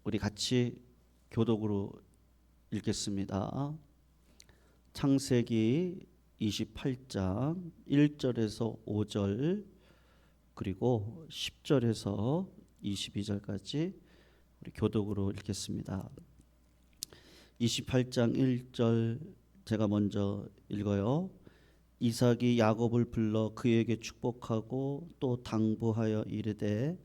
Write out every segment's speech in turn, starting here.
우리 같이 교독으로 읽겠습니다. 창세기 28장 1절에서 5절 그리고 10절에서 22절까지 우리 교독으로 읽겠습니다. 28장 1절 제가 먼저 읽어요. 이삭이 야곱을 불러 그에게 축복하고 또 당부하여 이르되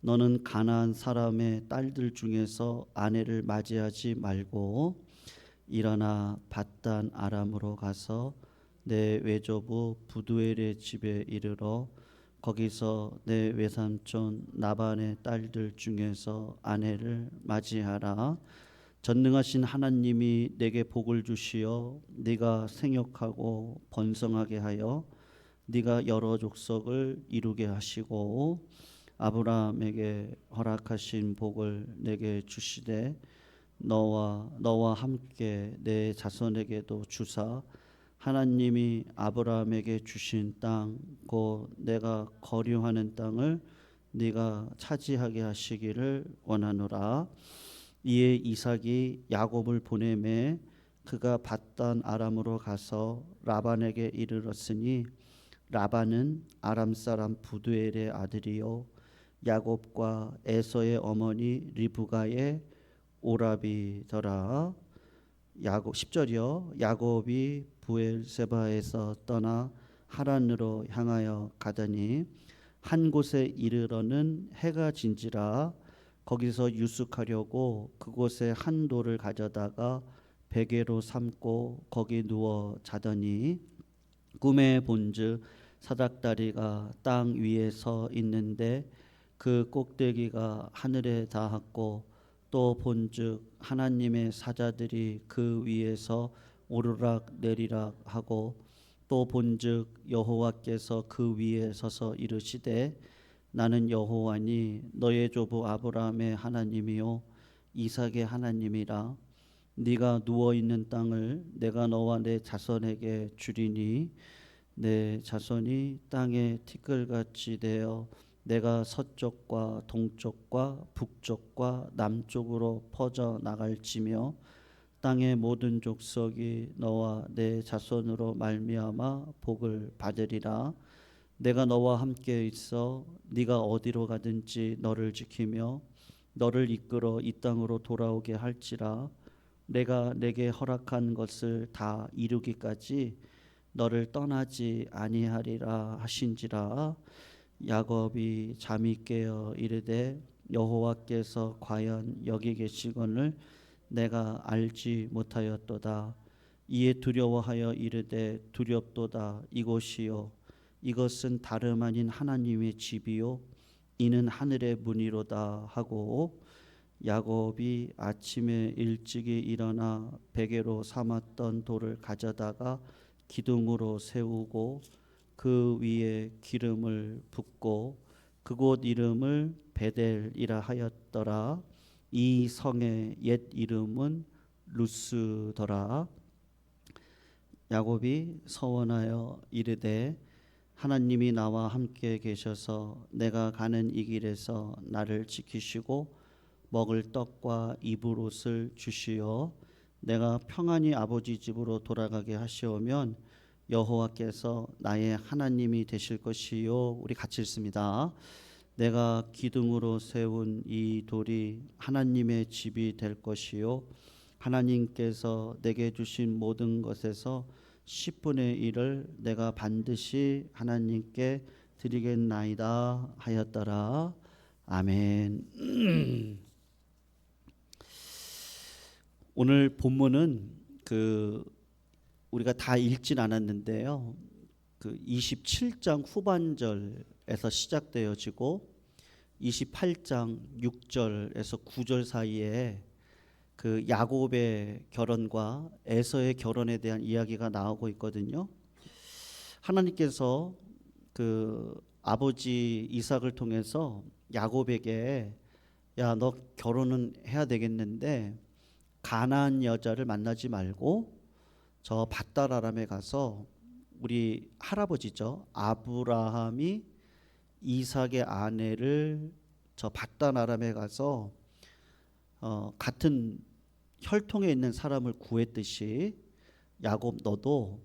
너는 가나안 사람의 딸들 중에서 아내를 맞이하지 말고 일어나 밧단 아람으로 가서 내 외조부 부두엘의 집에 이르러 거기서 내 외삼촌 나반의 딸들 중에서 아내를 맞이하라. 전능하신 하나님이 내게 복을 주시어 네가 생육하고 번성하게 하여 네가 여러 족속을 이루게 하시고 아브라함에게 허락하신 복을 내게 주시되 너와 함께 내 자손에게도 주사 하나님이 아브라함에게 주신 땅 곧 내가 거류하는 땅을 네가 차지하게 하시기를 원하노라. 이에 이삭이 야곱을 보내매 그가 밧단 아람으로 가서 라반에게 이르렀으니 라반은 아람 사람 부두엘의 아들이요 야곱과 에서의 어머니 리브가의 오라비더라. 야곱 10절이요. 야곱이 부엘세바에서 떠나 하란으로 향하여 가더니 한 곳에 이르러는 해가 진지라. 거기서 유숙하려고 그곳에 한 돌을 가져다가 베개로 삼고 거기 누워 자더니 꿈에 본즉 사닥다리가 땅 위에 서 있는데 그 꼭대기가 하늘에 닿았고 또 본즉 하나님의 사자들이 그 위에서 오르락 내리락 하고 또 본즉 여호와께서 그 위에 서서 이르시되 나는 여호와니 너의 조부 아브라함의 하나님이요 이삭의 하나님이라. 네가 누워 있는 땅을 내가 너와 내 자손에게 주리니 내 자손이 땅에 티끌같이 되어 내가 서쪽과 동쪽과 북쪽과 남쪽으로 퍼져 나갈지며 땅의 모든 족속이 너와 내 자손으로 말미암아 복을 받으리라. 내가 너와 함께 있어 네가 어디로 가든지 너를 지키며 너를 이끌어 이 땅으로 돌아오게 할지라. 내가 내게 허락한 것을 다 이루기까지 너를 떠나지 아니하리라 하신지라. 야곱이 잠이 깨어 이르되 여호와께서 과연 여기 계시거늘 내가 알지 못하였도다. 이에 두려워하여 이르되 두렵도다. 이곳이요 이것은 다름 아닌 하나님의 집이요 이는 하늘의 문이로다 하고 야곱이 아침에 일찍이 일어나 베개로 삼았던 돌을 가져다가 기둥으로 세우고 그 위에 기름을 붓고 그곳 이름을 베델이라 하였더라. 이 성의 옛 이름은 루스더라. 야곱이 서원하여 이르되 하나님이 나와 함께 계셔서 내가 가는 이 길에서 나를 지키시고 먹을 떡과 입을 옷을 주시어 내가 평안히 아버지 집으로 돌아가게 하시오면 여호와께서 나의 하나님이 되실 것이요. 우리 같이 읽습니다. 내가 기둥으로 세운 이 돌이 하나님의 집이 될 것이요 하나님께서 내게 주신 모든 것에서 10분의 1을 내가 반드시 하나님께 드리겠나이다 하였더라. 아멘. 오늘 본문은 우리가 다 읽진 않았는데요. 27장 후반절에서 시작되어지고 28장 6절에서 9절 사이에 야곱의 결혼과 에서의 결혼에 대한 이야기가 나오고 있거든요. 하나님께서 아버지 이삭을 통해서 야곱에게 야, 너 결혼은 해야 되겠는데 가나안 여자를 만나지 말고 저 밧단 아람에 가서 우리 할아버지죠 아브라함이 이삭의 아내를 저 밧단 아람에 가서 같은 혈통에 있는 사람을 구했듯이 야곱 너도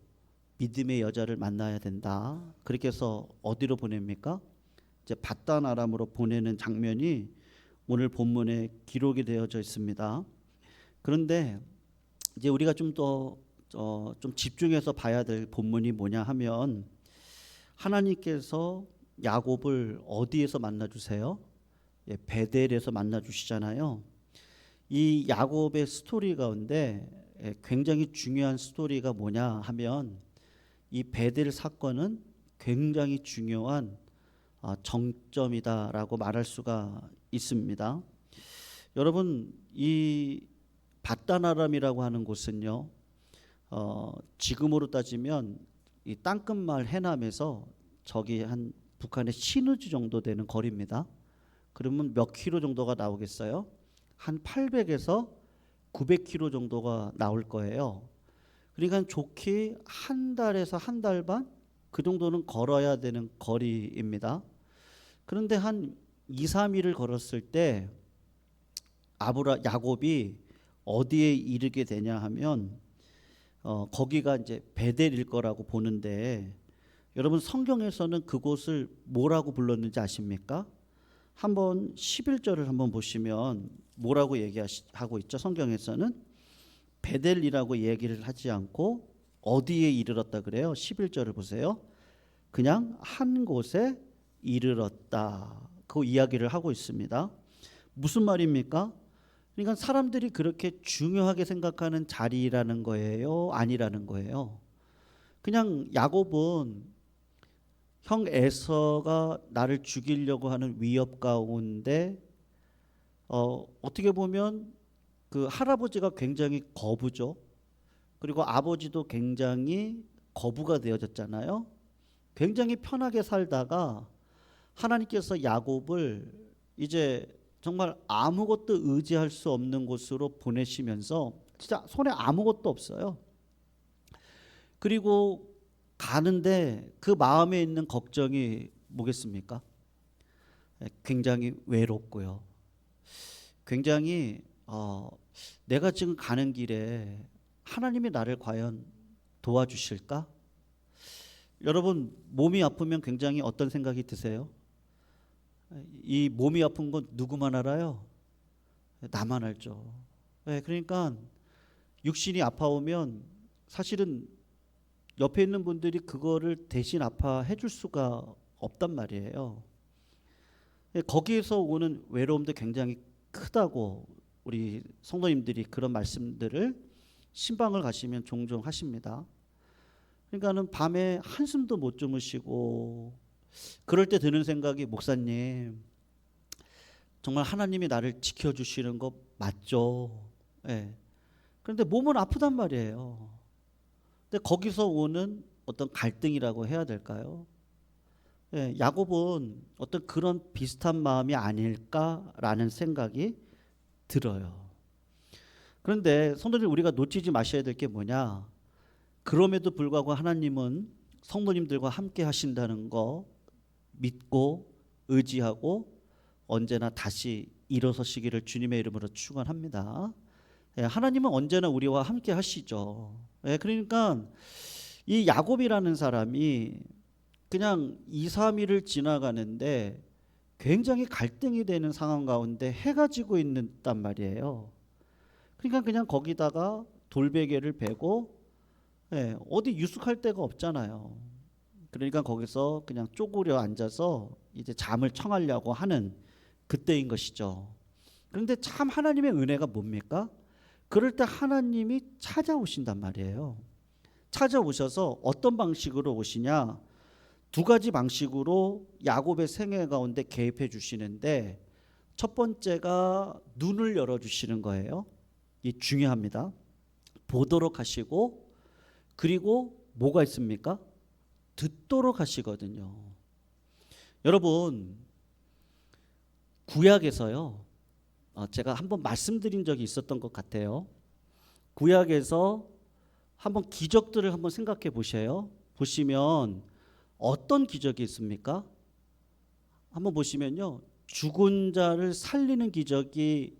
믿음의 여자를 만나야 된다. 그렇게 해서 어디로 보냅니까? 이제 밧단 아람으로 보내는 장면이 오늘 본문에 기록이 되어져 있습니다. 그런데 이제 우리가 좀 더 좀 집중해서 봐야 될 본문이 뭐냐 하면 하나님께서 야곱을 어디에서 만나 주세요? 예, 베델에서 만나 주시잖아요. 이 야곱의 스토리 가운데 굉장히 중요한 스토리가 뭐냐 하면 이 베델 사건은 굉장히 중요한 정점이다라고 말할 수가 있습니다. 여러분, 이 밧단 아람이라고 하는 곳은요, 지금으로 따지면 이 땅끝마을 해남에서 저기 한 북한의 신의주 정도 되는 거리입니다. 그러면 몇 킬로 정도가 나오겠어요? 한 800에서 900킬로 정도가 나올 거예요. 그러니까 좋게 한 달에서 한 달 반 그 정도는 걸어야 되는 거리입니다. 그런데 한 2, 3일을 걸었을 때 야곱이 어디에 이르게 되냐 하면 거기가 이제 베델일 거라고 보는데, 여러분 성경에서는 그곳을 뭐라고 불렀는지 아십니까? 한번 11절을 한번 보시면 뭐라고 얘기하고 있죠? 성경에서는 베델이라고 얘기를 하지 않고 어디에 이르렀다 그래요? 11절을 보세요. 그냥 한 곳에 이르렀다. 그 이야기를 하고 있습니다. 무슨 말입니까? 그러니까 사람들이 그렇게 중요하게 생각하는 자리라는 거예요? 아니라는 거예요? 그냥 야곱은 형 에서가 나를 죽이려고 하는 위협 가운데 어떻게 보면 그 할아버지가 굉장히 거부죠. 그리고 아버지도 굉장히 거부가 되어졌잖아요. 굉장히 편하게 살다가 하나님께서 야곱을 이제 정말 아무것도 의지할 수 없는 곳으로 보내시면서 진짜 손에 아무것도 없어요. 그리고 가는데 그 마음에 있는 걱정이 뭐겠습니까? 굉장히 외롭고요. 굉장히 내가 지금 가는 길에 하나님이 나를 과연 도와주실까? 여러분, 몸이 아프면 굉장히 어떤 생각이 드세요? 이 몸이 아픈 건 누구만 알아요? 나만 알죠. 그러니까 육신이 아파오면 사실은 옆에 있는 분들이 그거를 대신 아파해 줄 수가 없단 말이에요. 거기에서 오는 외로움도 굉장히 크다고 우리 성도님들이 그런 말씀들을 신방을 가시면 종종 하십니다. 그러니까는 밤에 한숨도 못 주무시고, 그럴 때 드는 생각이, 목사님 정말 하나님이 나를 지켜주시는 거 맞죠? 예. 그런데 몸은 아프단 말이에요. 근데 거기서 오는 어떤 갈등이라고 해야 될까요? 예, 야곱은 어떤 그런 비슷한 마음이 아닐까라는 생각이 들어요. 그런데 성도들, 우리가 놓치지 마셔야 될 게 뭐냐? 그럼에도 불구하고 하나님은 성도님들과 함께 하신다는 거 믿고 의지하고 언제나 다시 일어서시기를 주님의 이름으로 축원합니다. 하나님은 언제나 우리와 함께 하시죠. 그러니까 이 야곱이라는 사람이 그냥 2, 3일을 지나가는데 굉장히 갈등이 되는 상황 가운데 해가 지고 있단 말이에요. 그러니까 그냥 거기다가 돌베개를 베고 어디 유숙할 데가 없잖아요. 그러니까 거기서 그냥 쪼그려 앉아서 이제 잠을 청하려고 하는 그때인 것이죠. 그런데 참 하나님의 은혜가 뭡니까? 그럴 때 하나님이 찾아오신단 말이에요. 찾아오셔서 어떤 방식으로 오시냐? 두 가지 방식으로 야곱의 생애 가운데 개입해 주시는데, 첫 번째가 눈을 열어 주시는 거예요. 이 중요합니다. 보도록 하시고, 그리고 뭐가 있습니까? 듣도록 하시거든요. 여러분, 구약에서요, 제가 한번 말씀드린 적이 있었던 것 같아요. 구약에서 한번 기적들을 한번 생각해 보시면 어떤 기적이 있습니까? 한번 보시면요, 죽은 자를 살리는 기적이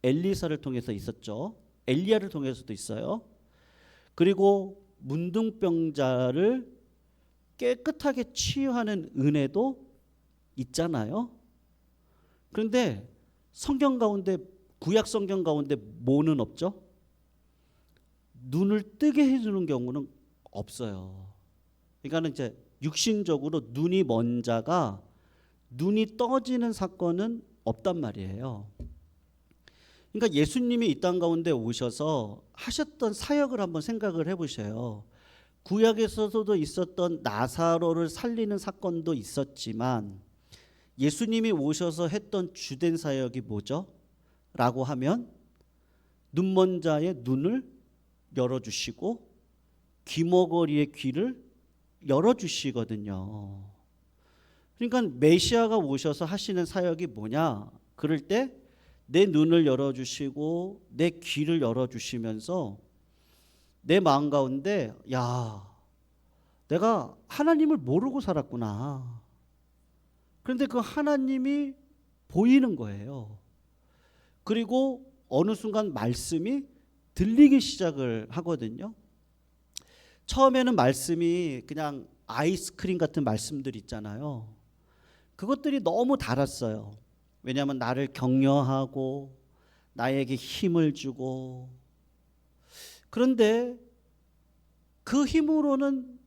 엘리사를 통해서 있었죠. 엘리야를 통해서도 있어요. 그리고 문둥병자를 깨끗하게 치유하는 은혜도 있잖아요. 그런데 성경 가운데, 구약 성경 가운데 뭐는 없죠? 눈을 뜨게 해주는 경우는 없어요. 그러니까 이제 육신적으로 눈이 먼 자가 눈이 떠지는 사건은 없단 말이에요. 그러니까 예수님이 이 땅 가운데 오셔서 하셨던 사역을 한번 생각을 해보세요. 구약에서도 있었던 나사로를 살리는 사건도 있었지만 예수님이 오셔서 했던 주된 사역이 뭐죠? 라고 하면 눈먼 자의 눈을 열어주시고 귀머거리의 귀를 열어주시거든요. 그러니까 메시아가 오셔서 하시는 사역이 뭐냐? 그럴 때 내 눈을 열어주시고 내 귀를 열어주시면서 내 마음 가운데, 야, 내가 하나님을 모르고 살았구나. 그런데 그 하나님이 보이는 거예요. 그리고 어느 순간 말씀이 들리기 시작을 하거든요. 처음에는 말씀이 그냥 아이스크림 같은 말씀들 있잖아요. 그것들이 너무 달았어요. 왜냐하면 나를 격려하고 나에게 힘을 주고, 그런데 그 힘으로는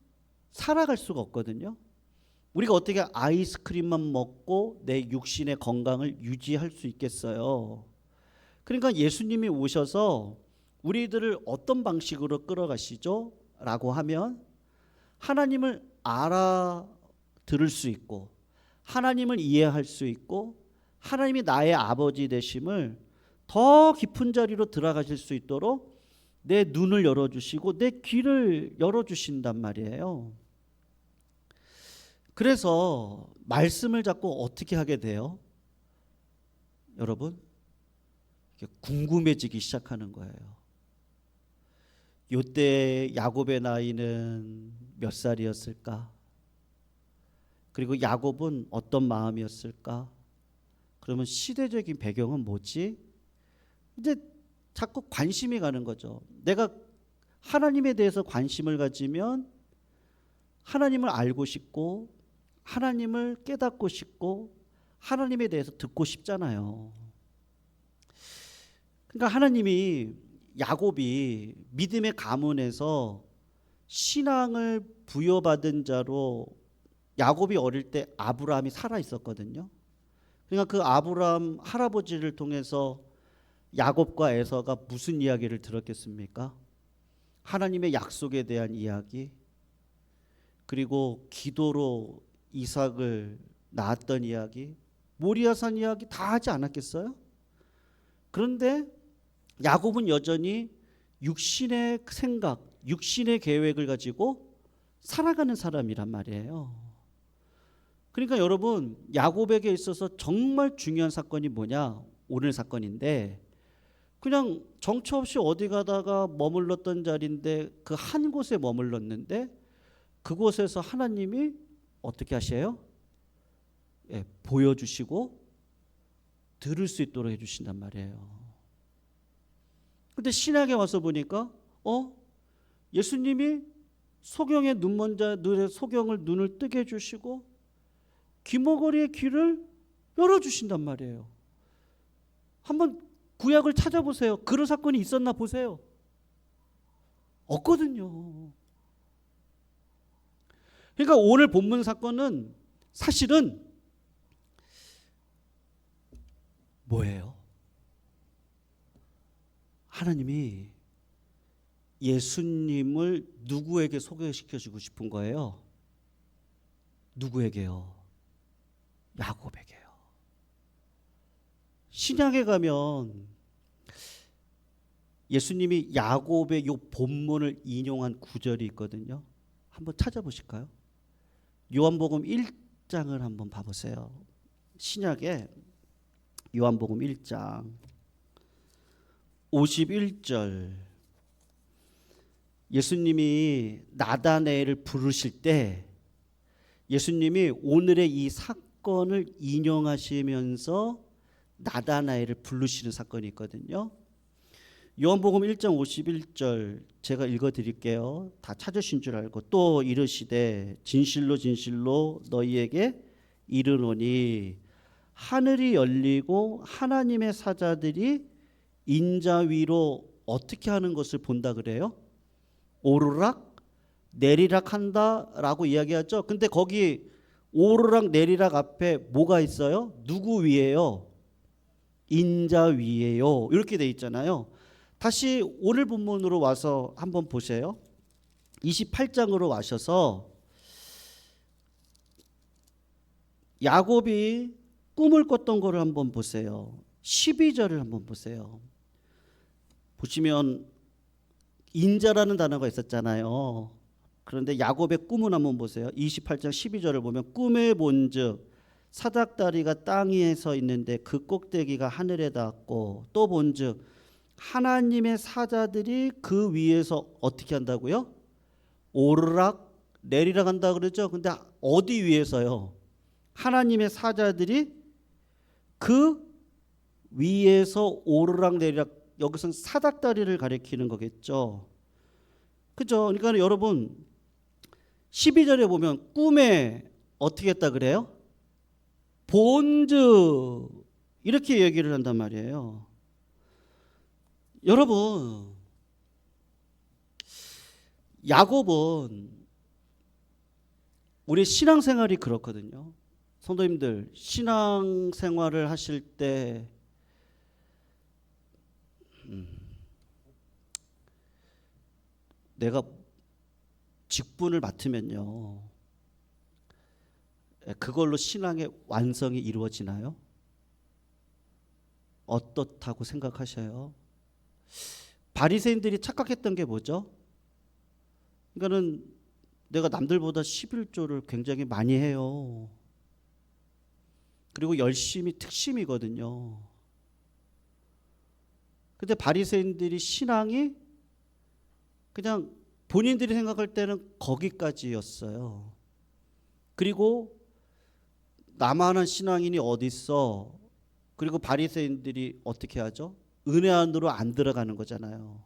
살아갈 수가 없거든요. 우리가 어떻게 아이스크림만 먹고 내 육신의 건강을 유지할 수 있겠어요? 그러니까 예수님이 오셔서 우리들을 어떤 방식으로 끌어가시죠? 라고 하면 하나님을 알아들을 수 있고 하나님을 이해할 수 있고 하나님이 나의 아버지 되심을 더 깊은 자리로 들어가실 수 있도록 내 눈을 열어주시고 내 귀를 열어주신단 말이에요. 그래서 말씀을 자꾸 어떻게 하게 돼요? 여러분, 궁금해지기 시작하는 거예요. 요때 야곱의 나이는 몇 살이었을까? 그리고 야곱은 어떤 마음이었을까? 그러면 시대적인 배경은 뭐지? 이제 자꾸 관심이 가는 거죠. 내가 하나님에 대해서 관심을 가지면 하나님을 알고 싶고 하나님을 깨닫고 싶고 하나님에 대해서 듣고 싶잖아요. 그러니까 하나님이 야곱이 믿음의 가문에서 신앙을 부여받은 자로, 야곱이 어릴 때 아브라함이 살아 있었거든요. 그러니까 그 아브라함 할아버지를 통해서 야곱과 에서가 무슨 이야기를 들었겠습니까? 하나님의 약속에 대한 이야기, 그리고 기도로 이삭을 낳았던 이야기, 모리아산 이야기 다 하지 않았겠어요? 그런데 야곱은 여전히 육신의 생각, 육신의 계획을 가지고 살아가는 사람이란 말이에요. 그러니까 여러분, 야곱에게 있어서 정말 중요한 사건이 뭐냐? 오늘 사건인데, 그냥 정처 없이 어디 가다가 머물렀던 자리인데 그 한 곳에 머물렀는데 그곳에서 하나님이 어떻게 하셔요? 보여주시고 들을 수 있도록 해주신단 말이에요. 근데 신약에 와서 보니까 예수님이 소경의 눈먼 자 눈의 소경을 눈을 뜨게 해주시고 귀머거리의 귀를 열어주신단 말이에요. 한번 구약을 찾아보세요. 그런 사건이 있었나 보세요. 없거든요. 그러니까 오늘 본문 사건은 사실은 뭐예요? 하나님이 예수님을 누구에게 소개시켜주고 싶은 거예요? 누구에게요? 야곱에게요. 신약에 가면 예수님이 야곱의 요 본문을 인용한 구절이 있거든요. 한번 찾아보실까요? 요한복음 1장을 한번 봐보세요. 신약에 요한복음 1장 51절, 예수님이 나다나엘을 부르실 때 예수님이 오늘의 이 사건을 인용하시면서 나다나엘을 부르시는 사건이 있거든요. 요한복음 1장 51절 제가 읽어드릴게요. 다 찾으신 줄 알고 또 이르시되 진실로 진실로 너희에게 이르노니 하늘이 열리고 하나님의 사자들이 인자 위로 어떻게 하는 것을 본다 그래요? 오르락 내리락 한다라고 이야기하죠. 근데 거기 오르락 내리락 앞에 뭐가 있어요? 누구 위에요? 인자 위에요. 이렇게 돼 있잖아요. 다시 오늘 본문으로 와서 한번 보세요. 28장으로 와셔서 야곱이 꿈을 꿨던 거를 한번 보세요. 12절을 한번 보세요. 보시면 인자라는 단어가 있었잖아요. 그런데 야곱의 꿈은 한번 보세요. 28장 12절을 보면 꿈에 본즉 사닥다리가 땅 위에 서 있는데 그 꼭대기가 하늘에 닿았고 또 본즉 하나님의 사자들이 그 위에서 어떻게 한다고요? 오르락 내리락 한다 그러죠. 근데 어디 위에서요? 하나님의 사자들이 그 위에서 오르락 내리락, 여기서는 사닥다리를 가리키는 거겠죠. 그죠? 그러니까 여러분 12절에 보면 꿈에 어떻게 했다 그래요? 본즉 이렇게 얘기를 한단 말이에요. 여러분 야곱은 우리 신앙생활이 그렇거든요. 성도님들 신앙생활을 하실 때 내가 직분을 맡으면요 그걸로 신앙의 완성이 이루어지나요? 어떻다고 생각하셔요? 바리새인들이 착각했던 게 뭐죠? 그러니까는 내가 남들보다 11조를 굉장히 많이 해요. 그리고 열심히 특심이거든요. 근데 바리새인들이 신앙이 그냥 본인들이 생각할 때는 거기까지였어요. 그리고 나만한 신앙인이 어디 있어? 그리고 바리새인들이 어떻게 하죠? 은혜 안으로 안 들어가는 거잖아요.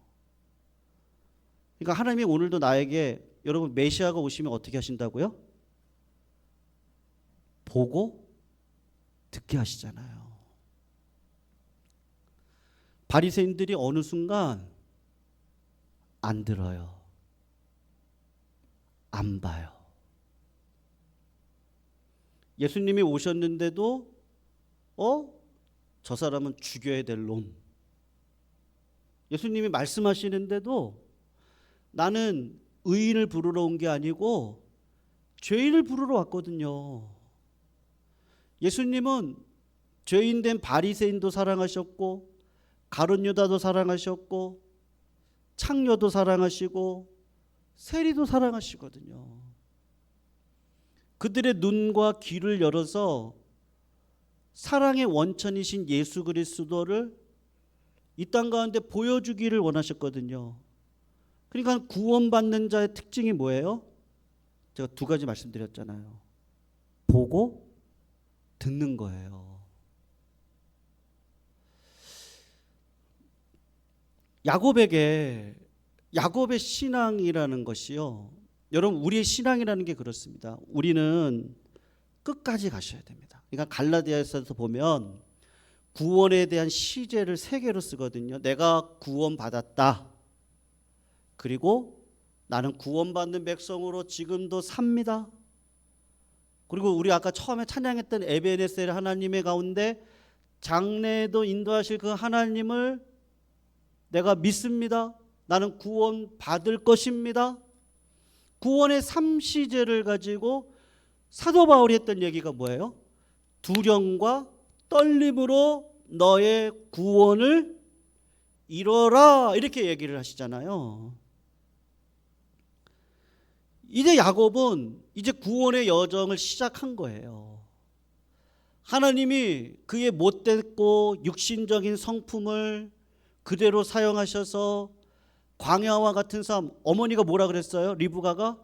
그러니까 하나님이 오늘도 나에게 여러분 메시아가 오시면 어떻게 하신다고요? 보고 듣게 하시잖아요. 바리새인들이 어느 순간 안 들어요. 안 봐요. 예수님이 오셨는데도 저 사람은 죽여야 될 놈. 예수님이 말씀하시는데도 나는 의인을 부르러 온 게 아니고 죄인을 부르러 왔거든요. 예수님은 죄인된 바리새인도 사랑하셨고 가룟 유다도 사랑하셨고 창녀도 사랑하시고 세리도 사랑하시거든요. 그들의 눈과 귀를 열어서 사랑의 원천이신 예수 그리스도를 이 땅 가운데 보여주기를 원하셨거든요. 그러니까 구원받는 자의 특징이 뭐예요? 제가 두 가지 말씀드렸잖아요. 보고 듣는 거예요. 야곱의 신앙이라는 것이요. 여러분 우리의 신앙이라는 게 그렇습니다. 우리는 끝까지 가셔야 됩니다. 그러니까 갈라디아서도 보면 구원에 대한 시제를 3개로 쓰거든요. 내가 구원받았다. 그리고 나는 구원받는 백성으로 지금도 삽니다. 그리고 우리 아까 처음에 찬양했던 에베네셀 하나님의 가운데 장래에도 인도하실 그 하나님을 내가 믿습니다. 나는 구원받을 것입니다. 구원의 3시제를 가지고 사도 바울이 했던 얘기가 뭐예요? 두려움과 떨림으로 너의 구원을 이뤄라 이렇게 얘기를 하시잖아요. 이제 야곱은 이제 구원의 여정을 시작한 거예요. 하나님이 그의 못됐고 육신적인 성품을 그대로 사용하셔서 광야와 같은 삶, 어머니가 뭐라 그랬어요? 리브가가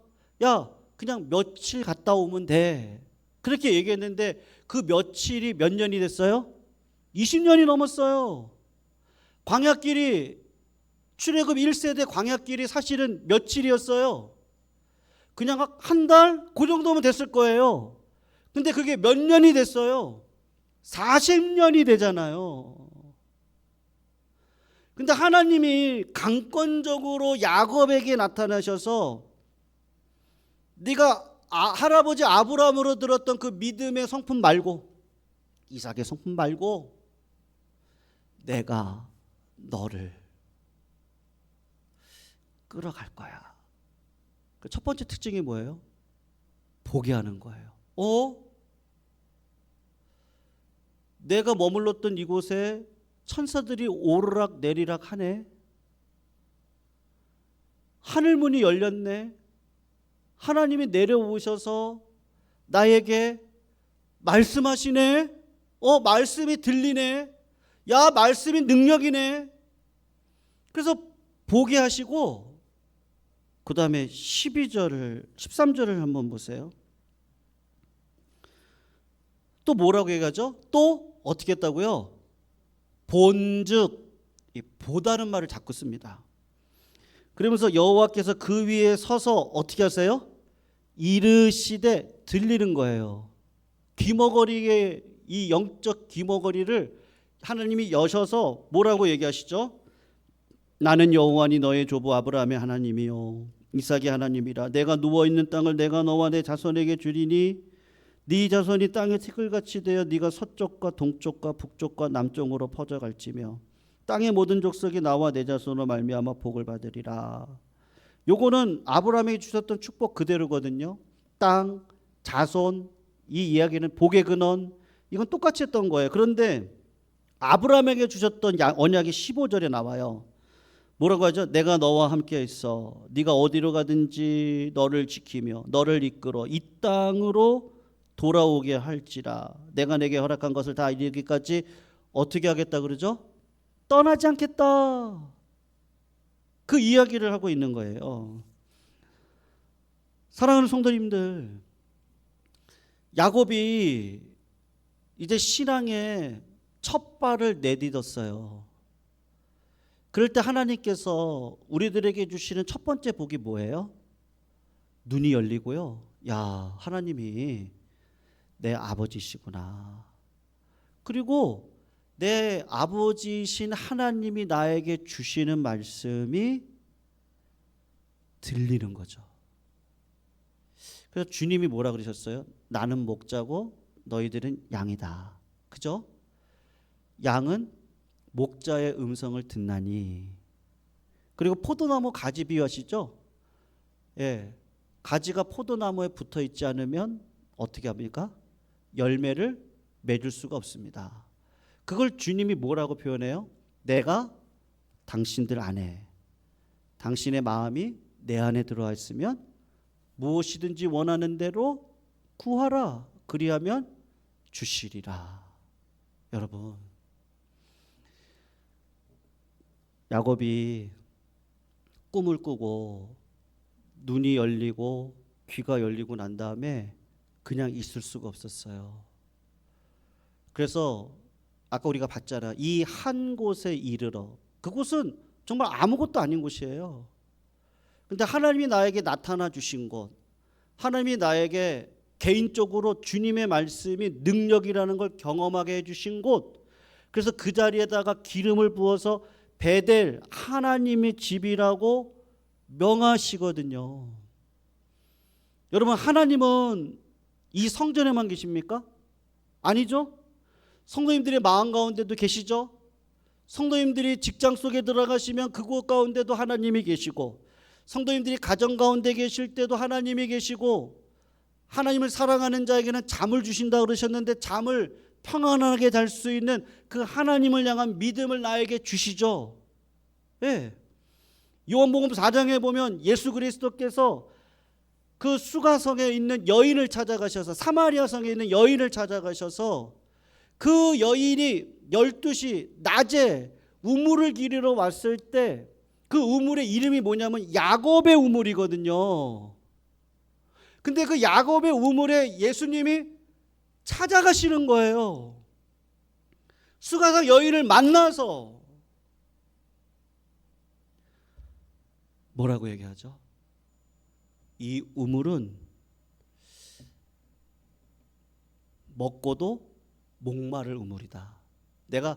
야 그냥 며칠 갔다 오면 돼 그렇게 얘기했는데 그 며칠이 몇 년이 됐어요? 20년이 넘었어요. 광야길이, 출애굽 1세대 광야길이 사실은 며칠이었어요. 그냥 한 달? 그 정도면 됐을 거예요. 근데 그게 몇 년이 됐어요? 40년이 되잖아요. 근데 하나님이 강권적으로 야곱에게 나타나셔서 네가 할아버지 아브라함으로 들었던 그 믿음의 성품 말고, 이삭의 성품 말고 내가 너를 끌어갈 거야. 그 첫 번째 특징이 뭐예요? 보게 하는 거예요. 내가 머물렀던 이곳에 천사들이 오르락 내리락 하네. 하늘문이 열렸네. 하나님이 내려오셔서 나에게 말씀하시네. 말씀이 들리네. 야, 말씀이 능력이네. 그래서 보게 하시고, 그 다음에 13절을 한번 보세요. 또 뭐라고 얘기하죠? 또 어떻게 했다고요? 본즉, 이 보다는 말을 자꾸 씁니다. 그러면서 여호와께서 그 위에 서서 어떻게 하세요? 이르시되, 들리는 거예요. 귀머거리의 이 영적 귀머거리를 하나님이 여셔서 뭐라고 얘기하시죠? 나는 여호와니 너의 조부 아브라함의 하나님이요 이삭의 하나님이라. 내가 누워있는 땅을 내가 너와 내 자손에게 주리니 네 자손이 땅의 티끌같이 되어 네가 서쪽과 동쪽과 북쪽과 남쪽으로 퍼져갈지며 땅의 모든 족속이 나와 내 자손으로 말미암아 복을 받으리라. 요거는 아브라함에게 주셨던 축복 그대로거든요. 땅, 자손, 이 이야기는 복의 근원, 이건 똑같이 했던 거예요. 그런데 아브라함에게 주셨던 언약이 15절에 나와요. 뭐라고 하죠? 내가 너와 함께 있어. 네가 어디로 가든지 너를 지키며 너를 이끌어 이 땅으로 돌아오게 할지라. 내가 내게 허락한 것을 다 이루기까지 어떻게 하겠다 그러죠? 떠나지 않겠다. 그 이야기를 하고 있는 거예요. 사랑하는 성도님들, 야곱이 이제 신앙의 첫 발을 내딛었어요. 그럴 때 하나님께서 우리들에게 주시는 첫 번째 복이 뭐예요? 눈이 열리고요. 야, 하나님이 내 아버지시구나. 그리고 내 아버지신 하나님이 나에게 주시는 말씀이 들리는 거죠. 그래서 주님이 뭐라 그러셨어요? 나는 목자고 너희들은 양이다. 그죠? 양은 목자의 음성을 듣나니. 그리고 포도나무 가지 비유하시죠? 예, 가지가 포도나무에 붙어 있지 않으면 어떻게 합니까? 열매를 맺을 수가 없습니다. 그걸 주님이 뭐라고 표현해요? 내가 당신들 안에, 당신의 마음이 내 안에 들어와 있으면 무엇이든지 원하는 대로 구하라. 그리하면 주시리라. 여러분, 야곱이 꿈을 꾸고 눈이 열리고 귀가 열리고 난 다음에 그냥 있을 수가 없었어요. 그래서 아까 우리가 봤잖아. 이 한 곳에 이르러. 그곳은 정말 아무것도 아닌 곳이에요. 근데 하나님이 나에게 나타나 주신 곳, 하나님이 나에게 개인적으로 주님의 말씀이 능력이라는 걸 경험하게 해주신 곳, 그래서 그 자리에다가 기름을 부어서 베델, 하나님의 집이라고 명하시거든요. 여러분, 하나님은 이 성전에만 계십니까? 아니죠? 성도님들의 마음 가운데도 계시죠? 성도님들이 직장 속에 들어가시면 그곳 가운데도 하나님이 계시고, 성도님들이 가정 가운데 계실 때도 하나님이 계시고, 하나님을 사랑하는 자에게는 잠을 주신다 그러셨는데 잠을 평안하게 잘 수 있는 그 하나님을 향한 믿음을 나에게 주시죠. 예. 요한복음 4장에 보면 예수 그리스도께서 그 수가성에 있는 여인을 찾아가셔서, 사마리아 성에 있는 여인을 찾아가셔서 그 여인이 12시 낮에 우물을 기르러 왔을 때 그 우물의 이름이 뭐냐면 야곱의 우물이거든요. 근데 그 야곱의 우물에 예수님이 찾아가시는 거예요. 수가성 여인을 만나서 뭐라고 얘기하죠? 이 우물은 먹고도 목마를 우물이다. 내가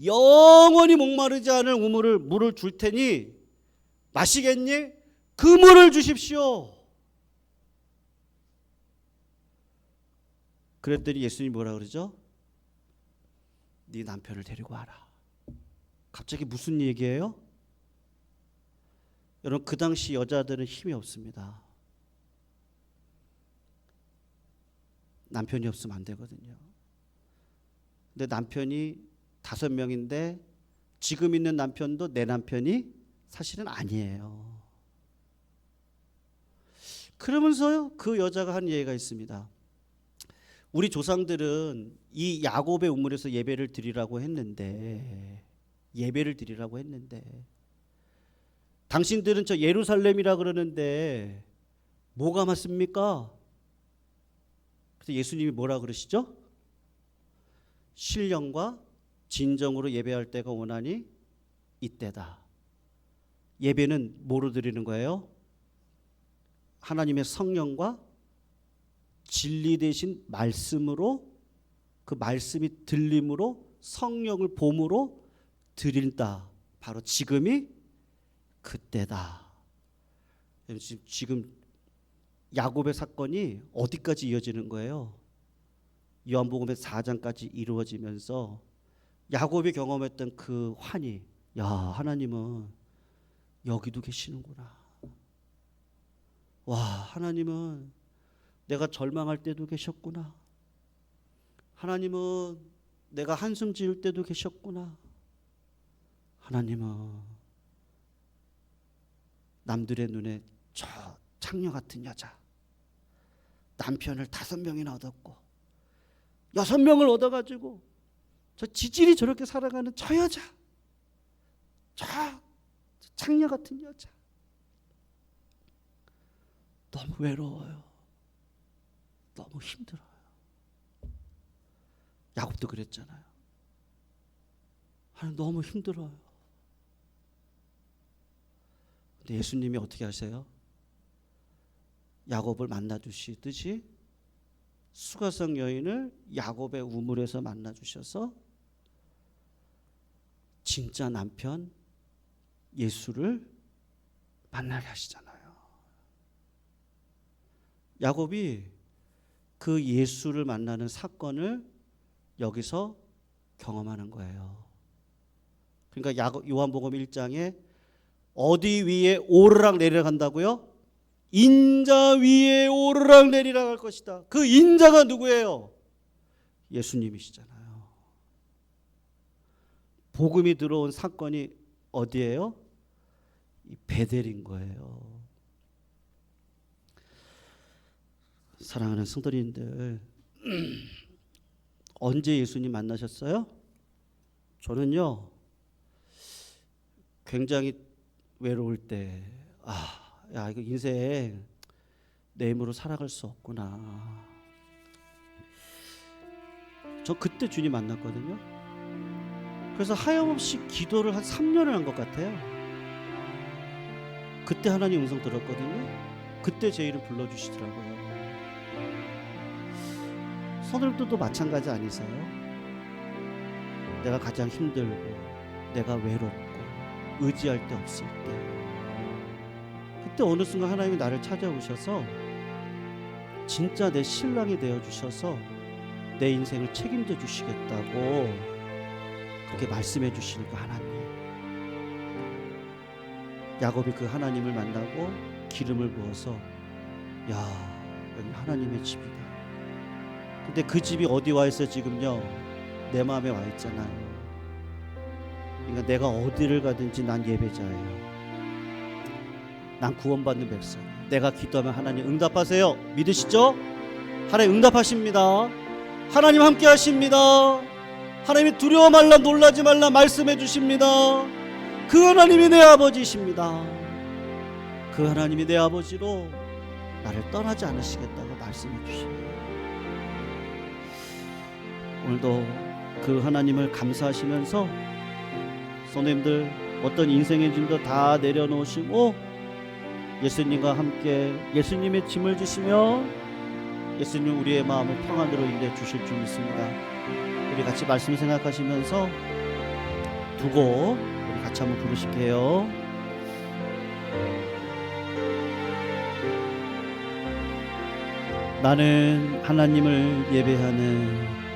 영원히 목마르지 않을 우물을 물을 줄 테니 마시겠니? 그 물을 주십시오. 그랬더니 예수님이 뭐라 그러죠? 네 남편을 데리고 와라. 갑자기 무슨 얘기예요? 여러분, 그 당시 여자들은 힘이 없습니다. 남편이 없으면 안 되거든요. 근데 남편이 5명인데 지금 있는 남편도 내 남편이 사실은 아니에요. 그러면서요, 그 여자가 한 얘기가 있습니다. 우리 조상들은 이 야곱의 우물에서 예배를 드리라고 했는데 당신들은 저 예루살렘이라 그러는데 뭐가 맞습니까? 그래서 예수님이 뭐라 그러시죠? 신령과 진정으로 예배할 때가 오나니 이때다. 예배는 뭐로 드리는 거예요? 하나님의 성령과 진리 대신 말씀으로, 그 말씀이 들림으로 성령을 봄으로 드린다. 바로 지금이 그때다. 지금 야곱의 사건이 어디까지 이어지는 거예요? 요한복음의 4장까지 이루어지면서 야곱이 경험했던 그 환희, 야, 하나님은 여기도 계시는구나. 와, 하나님은 내가 절망할 때도 계셨구나. 하나님은 내가 한숨 지을 때도 계셨구나. 하나님은 남들의 눈에 저 창녀 같은 여자, 남편을 5명이나 얻었고 6명을 얻어가지고 저 지질이 저렇게 살아가는 저 여자, 저 창녀 같은 여자, 너무 외로워요. 너무 힘들어요. 야곱도 그랬잖아요. 하나님 너무 힘들어요. 근데 예수님이 어떻게 하세요? 야곱을 만나주시듯이 수가성 여인을 야곱의 우물에서 만나주셔서 진짜 남편 예수를 만나게 하시잖아요. 야곱이 그 예수를 만나는 사건을 여기서 경험하는 거예요. 그러니까 요한복음 1장에 어디 위에 오르락 내리락 한다고요? 인자 위에 오르락 내리락 할 것이다. 그 인자가 누구예요? 예수님이시잖아요. 복음이 들어온 사건이 어디예요? 이 베델인 거예요. 사랑하는 성도님들, 언제 예수님 만나셨어요? 저는요, 굉장히 외로울 때, 야, 이거 인생 내 힘으로 살아갈 수 없구나. 저 그때 주님 만났거든요. 그래서 하염없이 기도를 한 3년을 한 것 같아요. 그때 하나님 음성 들었거든요. 그때 제 이름 불러주시더라고요. 성도님들도 마찬가지 아니세요? 내가 가장 힘들고 내가 외롭고 의지할 데 없을 때, 그때 어느 순간 하나님이 나를 찾아오셔서 진짜 내 신랑이 되어주셔서 내 인생을 책임져 주시겠다고 그렇게 말씀해 주시는 그 하나님. 야곱이 그 하나님을 만나고 기름을 부어서, 야, 여기 하나님의 집이다. 근데 그 집이 어디 와 있어? 지금요, 내 마음에 와 있잖아요. 그러니까 내가 어디를 가든지 난 예배자예요. 난 구원받는 백성. 내가 기도하면 하나님 응답하세요. 믿으시죠? 하나님 응답하십니다. 하나님 함께 하십니다. 하나님이 두려워 말라 놀라지 말라 말씀해 주십니다. 그 하나님이 내 아버지이십니다. 그 하나님이 내 아버지로 나를 떠나지 않으시겠다고 말씀해 주십니다. 오늘도 그 하나님을 감사하시면서 성도님들 어떤 인생의 짐도 다 내려놓으시고 예수님과 함께 예수님의 짐을 지시며 예수님 우리의 마음을 평안으로 인도해 주실 줄 믿습니다. 우리 같이 말씀 생각하시면서 두 곡 우리 같이 한번 부르실게요. 나는 하나님을 예배하는